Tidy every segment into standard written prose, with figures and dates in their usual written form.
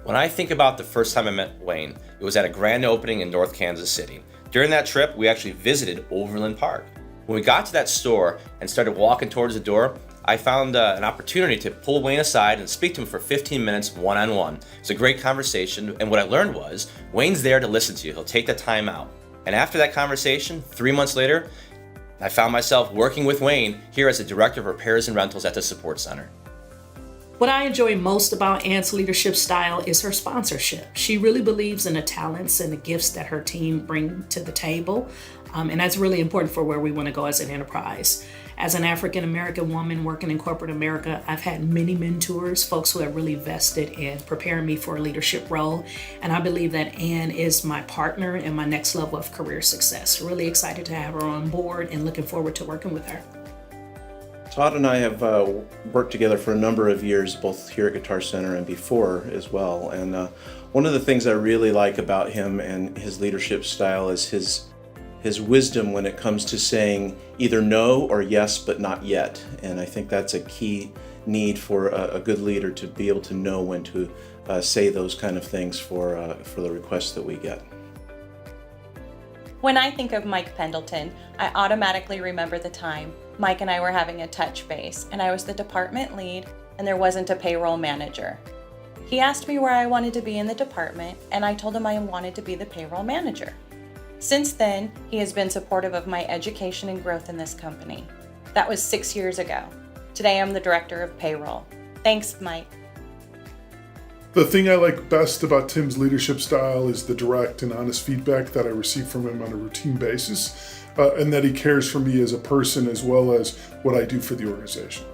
When I think about the first time I met Wayne, it was at a grand opening in North Kansas City. During that trip, we actually visited Overland Park. When we got to that store and started walking towards the door, I found an opportunity to pull Wayne aside and speak to him for 15 minutes one-on-one. It was a great conversation, and what I learned was, Wayne's there to listen to you. He'll take the time out. And after that conversation, 3 months later, I found myself working with Wayne here as the Director of Repairs and Rentals at the Support Center. What I enjoy most about Ann's leadership style is her sponsorship. She really believes in the talents and the gifts that her team bring to the table, and that's really important for where we want to go as an enterprise. As an African-American woman working in corporate America, I've had many mentors, folks who have really vested in preparing me for a leadership role, and I believe that Ann is my partner in my next level of career success. Really excited to have her on board and looking forward to working with her. Todd and I have worked together for a number of years, both here at Guitar Center and before as well. And one of the things I really like about him and his leadership style is his wisdom when it comes to saying either no or yes, but not yet. And I think that's a key need for a good leader, to be able to know when to say those kind of things for the requests that we get. When I think of Mike Pendleton, I automatically remember the time Mike and I were having a touch base, and I was the department lead and there wasn't a payroll manager. He asked me where I wanted to be in the department, and I told him I wanted to be the payroll manager. Since then, he has been supportive of my education and growth in this company. That was 6 years ago. Today I'm the Director of Payroll. Thanks, Mike. The thing I like best about Tim's leadership style is the direct and honest feedback that I receive from him on a routine basis, and that he cares for me as a person as well as what I do for the organization.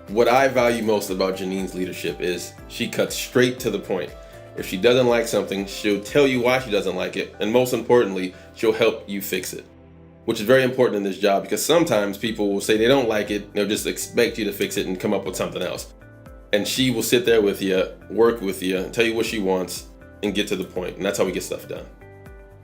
What I value most about Janine's leadership is she cuts straight to the point. If she doesn't like something, she'll tell you why she doesn't like it, and most importantly, she'll help you fix it, which is very important in this job, because sometimes people will say they don't like it, they'll just expect you to fix it and come up with something else. And she will sit there with you, work with you, tell you what she wants, and get to the point, and that's how we get stuff done.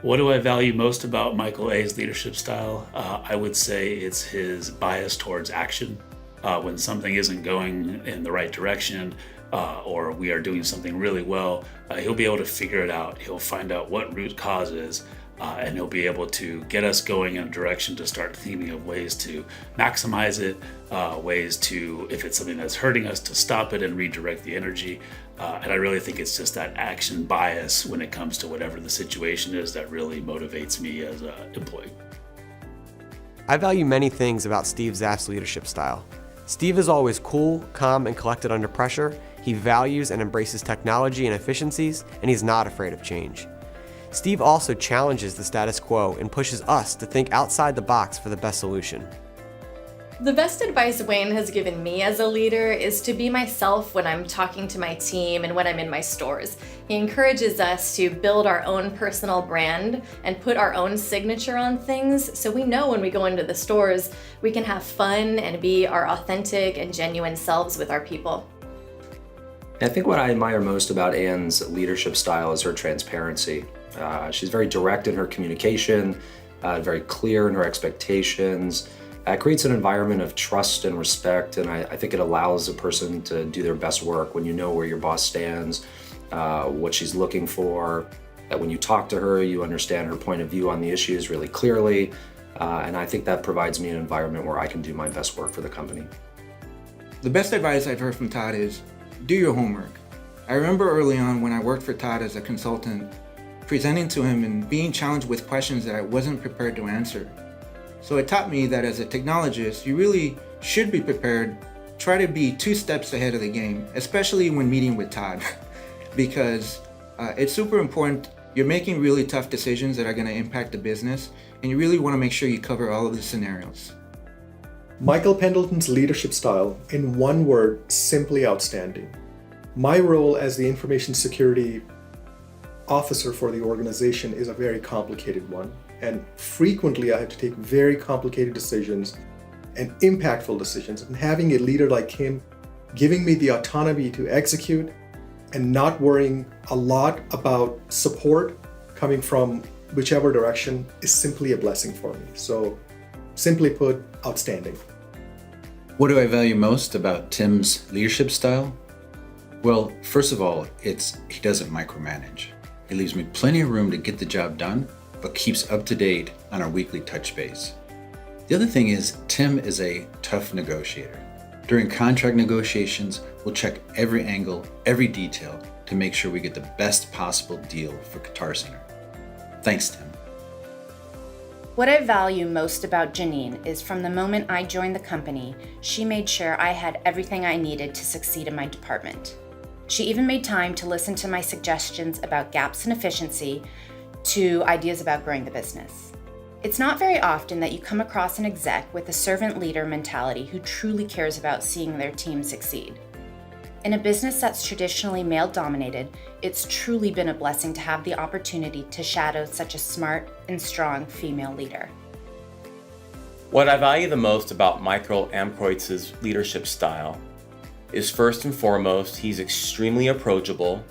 What do I value most about Michael A.'s leadership style? I would say it's his bias towards action. When something isn't going in the right direction, or we are doing something really well, he'll be able to figure it out. He'll find out what root cause is, and he'll be able to get us going in a direction to start thinking of ways to maximize it, ways to, if it's something that's hurting us, to stop it and redirect the energy. And I really think it's just that action bias when it comes to whatever the situation is that really motivates me as an employee. I value many things about Steve Zaff's leadership style. Steve is always cool, calm, and collected under pressure. He values and embraces technology and efficiencies, and he's not afraid of change. Steve also challenges the status quo and pushes us to think outside the box for the best solution. The best advice Wayne has given me as a leader is to be myself when I'm talking to my team and when I'm in my stores. He encourages us to build our own personal brand and put our own signature on things, so we know when we go into the stores we can have fun and be our authentic and genuine selves with our people. I think what I admire most about Ann's leadership style is her transparency. She's very direct in her communication, very clear in her expectations. It creates an environment of trust and respect, and I think it allows a person to do their best work when you know where your boss stands, what she's looking for, that when you talk to her, you understand her point of view on the issues really clearly, and I think that provides me an environment where I can do my best work for the company. The best advice I've heard from Todd is, do your homework. I remember early on when I worked for Todd as a consultant, presenting to him and being challenged with questions that I wasn't prepared to answer. So it taught me that as a technologist, you really should be prepared, try to be 2 steps ahead of the game, especially when meeting with Todd, because it's super important. You're making really tough decisions that are going to impact the business, and you really want to make sure you cover all of the scenarios. Michael Pendleton's leadership style, in one word, simply outstanding. My role as the information security officer for the organization is a very complicated one, and frequently I have to take very complicated decisions and impactful decisions, and having a leader like him giving me the autonomy to execute and not worrying a lot about support coming from whichever direction is simply a blessing for me. So simply put, outstanding. What do I value most about Tim's leadership style? Well, first of all, he doesn't micromanage. He leaves me plenty of room to get the job done, but keeps up to date on our weekly touch base. The other thing is, Tim is a tough negotiator. During contract negotiations, we'll check every angle, every detail to make sure we get the best possible deal for Guitar Center. Thanks, Tim. What I value most about Janine is from the moment I joined the company, she made sure I had everything I needed to succeed in my department. She even made time to listen to my suggestions about gaps in efficiency to ideas about growing the business. It's not very often that you come across an exec with a servant leader mentality who truly cares about seeing their team succeed. In a business that's traditionally male-dominated, it's truly been a blessing to have the opportunity to shadow such a smart and strong female leader. What I value the most about Michael Amkroitz's leadership style is, first and foremost, he's extremely approachable,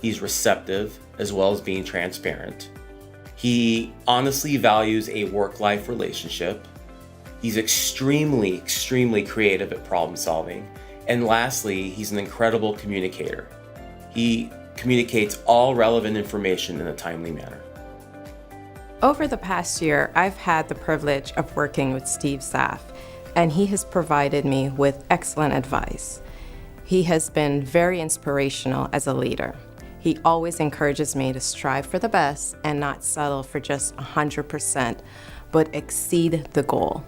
he's receptive, as well as being transparent. He honestly values a work-life relationship. He's extremely creative at problem solving. And lastly, he's an incredible communicator. He communicates all relevant information in a timely manner. Over the past year, I've had the privilege of working with Steve Zaff, and he has provided me with excellent advice. He has been very inspirational as a leader. He always encourages me to strive for the best and not settle for just 100%, but exceed the goal.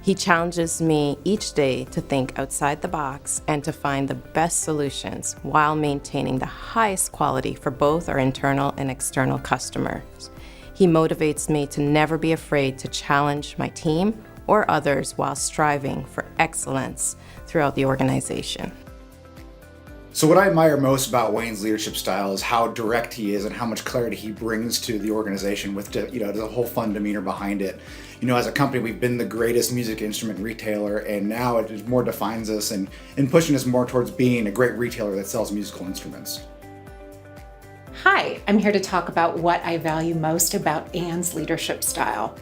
He challenges me each day to think outside the box and to find the best solutions while maintaining the highest quality for both our internal and external customers. He motivates me to never be afraid to challenge my team or others while striving for excellence throughout the organization. So what I admire most about Wayne's leadership style is how direct he is and how much clarity he brings to the organization with the whole fun demeanor behind it. As a company, we've been the greatest music instrument retailer, and now it just more defines us and pushing us more towards being a great retailer that sells musical instruments. Hi, I'm here to talk about what I value most about Anne's leadership style.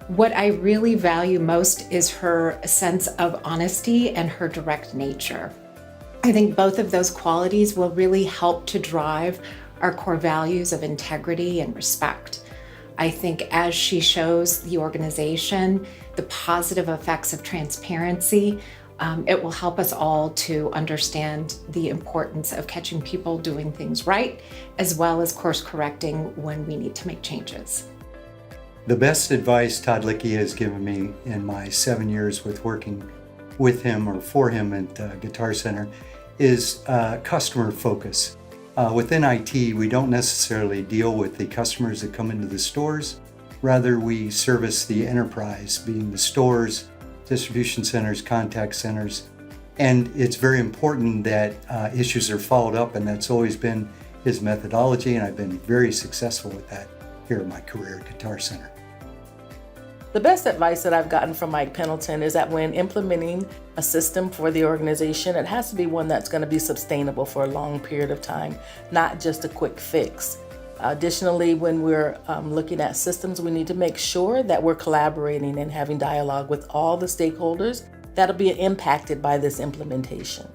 What I really value most is her sense of honesty and her direct nature. I think both of those qualities will really help to drive our core values of integrity and respect. I think as she shows the organization the positive effects of transparency, it will help us all to understand the importance of catching people doing things right, as well as course correcting when we need to make changes. The best advice Todd Lickey has given me in my 7 years with working with him or for him at Guitar Center is customer focus. Within IT, we don't necessarily deal with the customers that come into the stores. Rather, we service the enterprise, being the stores, distribution centers, contact centers. And it's very important that issues are followed up, and that's always been his methodology, and I've been very successful with that here in my career at Guitar Center. The best advice that I've gotten from Mike Pendleton is that when implementing a system for the organization, it has to be one that's going to be sustainable for a long period of time, not just a quick fix. Additionally, when we're looking at systems, we need to make sure that we're collaborating and having dialogue with all the stakeholders that'll be impacted by this implementation.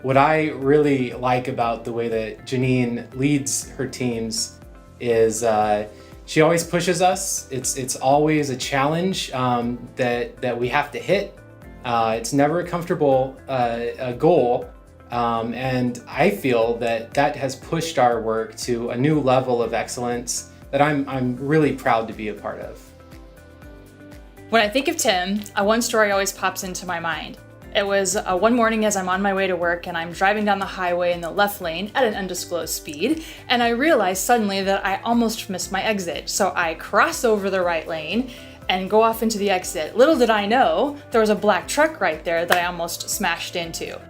What I really like about the way that Janine leads her teams is she always pushes us. It's always a challenge that we have to hit. It's never a comfortable goal, and I feel that has pushed our work to a new level of excellence that I'm really proud to be a part of. When I think of Tim, one story always pops into my mind. It was one morning as I'm on my way to work and I'm driving down the highway in the left lane at an undisclosed speed, and I realized suddenly that I almost missed my exit. So I cross over the right lane and go off into the exit. Little did I know, there was a black truck right there that I almost smashed into.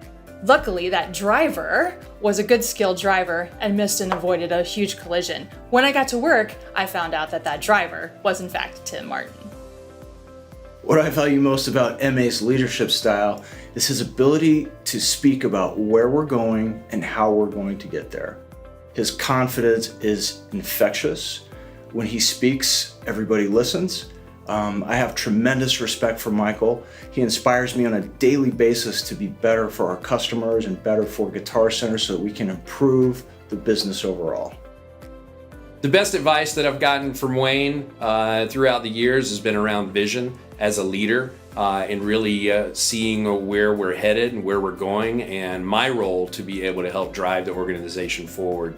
Luckily, that driver was a good skilled driver and missed and avoided a huge collision. When I got to work, I found out that driver was in fact Tim Martin. What I value most about MA's leadership style is his ability to speak about where we're going and how we're going to get there. His confidence is infectious. When he speaks, everybody listens. I have tremendous respect for Michael. He inspires me on a daily basis to be better for our customers and better for Guitar Center so that we can improve the business overall. The best advice that I've gotten from Wayne throughout the years has been around vision as a leader and really seeing where we're headed and where we're going, and my role to be able to help drive the organization forward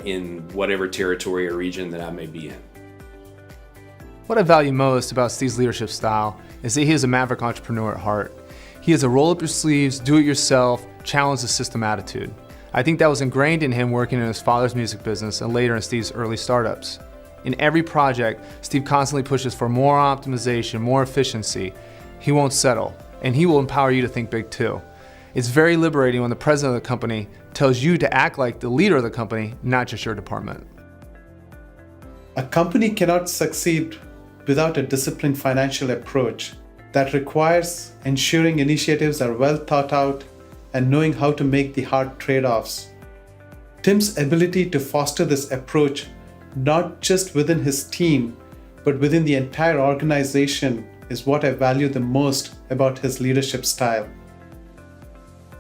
in whatever territory or region that I may be in. What I value most about Steve's leadership style is that he is a maverick entrepreneur at heart. He has a roll up your sleeves, do it yourself, challenge the system attitude. I think that was ingrained in him working in his father's music business and later in Steve's early startups. In every project, Steve constantly pushes for more optimization, more efficiency. He won't settle, and he will empower you to think big too. It's very liberating when the president of the company tells you to act like the leader of the company, not just your department. A company cannot succeed without a disciplined financial approach that requires ensuring initiatives are well thought out and knowing how to make the hard trade-offs. Tim's ability to foster this approach, not just within his team, but within the entire organization, is what I value the most about his leadership style.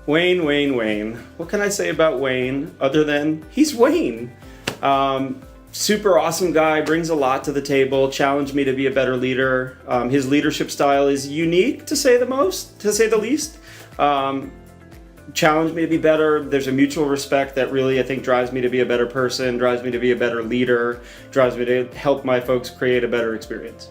Wayne. What can I say about Wayne other than he's Wayne? Super awesome guy, brings a lot to the table, challenged me to be a better leader. His leadership style is unique, to say the least. Challenged me to be better. There's a mutual respect that really, I think, drives me to be a better person, drives me to be a better leader, drives me to help my folks create a better experience.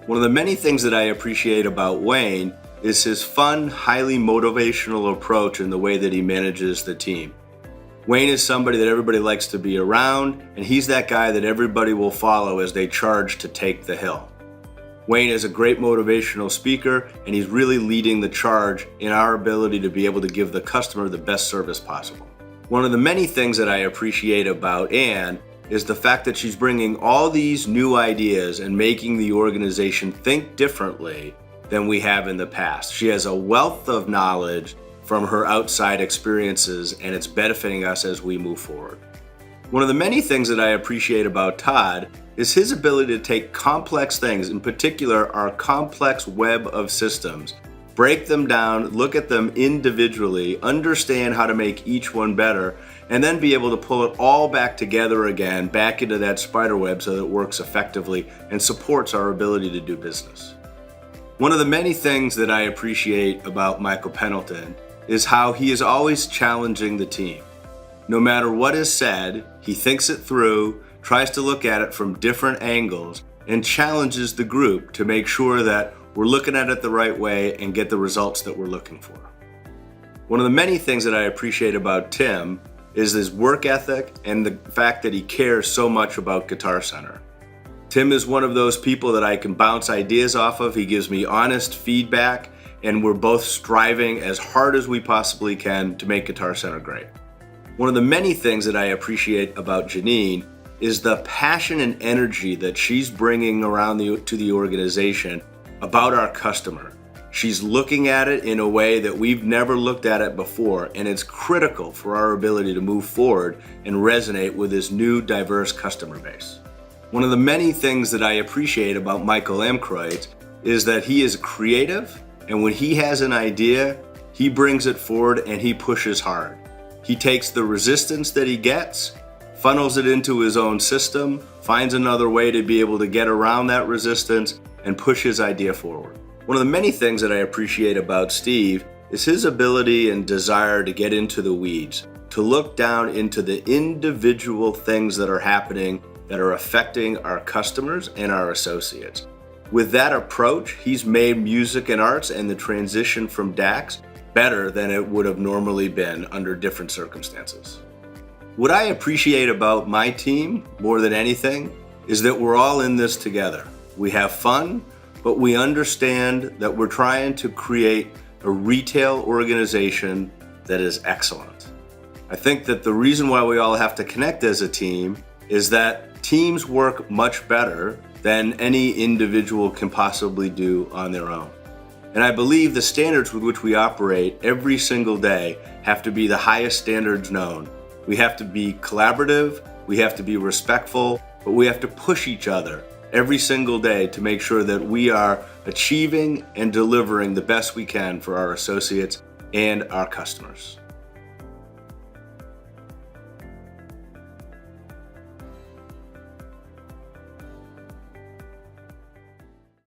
One of the many things that I appreciate about Wayne is his fun, highly motivational approach in the way that he manages the team. Wayne is somebody that everybody likes to be around, and he's that guy that everybody will follow as they charge to take the hill. Wayne is a great motivational speaker, and he's really leading the charge in our ability to be able to give the customer the best service possible. One of the many things that I appreciate about Ann is the fact that she's bringing all these new ideas and making the organization think differently than we have in the past. She has a wealth of knowledge from her outside experiences, and it's benefiting us as we move forward. One of the many things that I appreciate about Todd is his ability to take complex things, in particular our complex web of systems, break them down, look at them individually, understand how to make each one better, and then be able to pull it all back together again, back into that spider web so that it works effectively and supports our ability to do business. One of the many things that I appreciate about Michael Pendleton is how he is always challenging the team. No matter what is said, he thinks it through, tries to look at it from different angles, and challenges the group to make sure that we're looking at it the right way and get the results that we're looking for. One of the many things that I appreciate about Tim is his work ethic and the fact that he cares so much about Guitar Center. Tim is one of those people that I can bounce ideas off of. He gives me honest feedback, and we're both striving as hard as we possibly can to make Guitar Center great. One of the many things that I appreciate about Janine is the passion and energy that she's bringing around to the organization about our customer. She's looking at it in a way that we've never looked at it before, and it's critical for our ability to move forward and resonate with this new diverse customer base. One of the many things that I appreciate about Michael Amkreutz is that he is creative, and when he has an idea, he brings it forward and he pushes hard. He takes the resistance that he gets, funnels it into his own system, finds another way to be able to get around that resistance, and push his idea forward. One of the many things that I appreciate about Steve is his ability and desire to get into the weeds, to look down into the individual things that are happening that are affecting our customers and our associates. With that approach, he's made music and arts and the transition from DAX better than it would have normally been under different circumstances. What I appreciate about my team more than anything is that we're all in this together. We have fun, but we understand that we're trying to create a retail organization that is excellent. I think that the reason why we all have to connect as a team is that teams work much better than any individual can possibly do on their own. And I believe the standards with which we operate every single day have to be the highest standards known. We have to be collaborative, We have to be respectful, but we have to push each other every single day to make sure that we are achieving and delivering the best we can for our associates and our customers.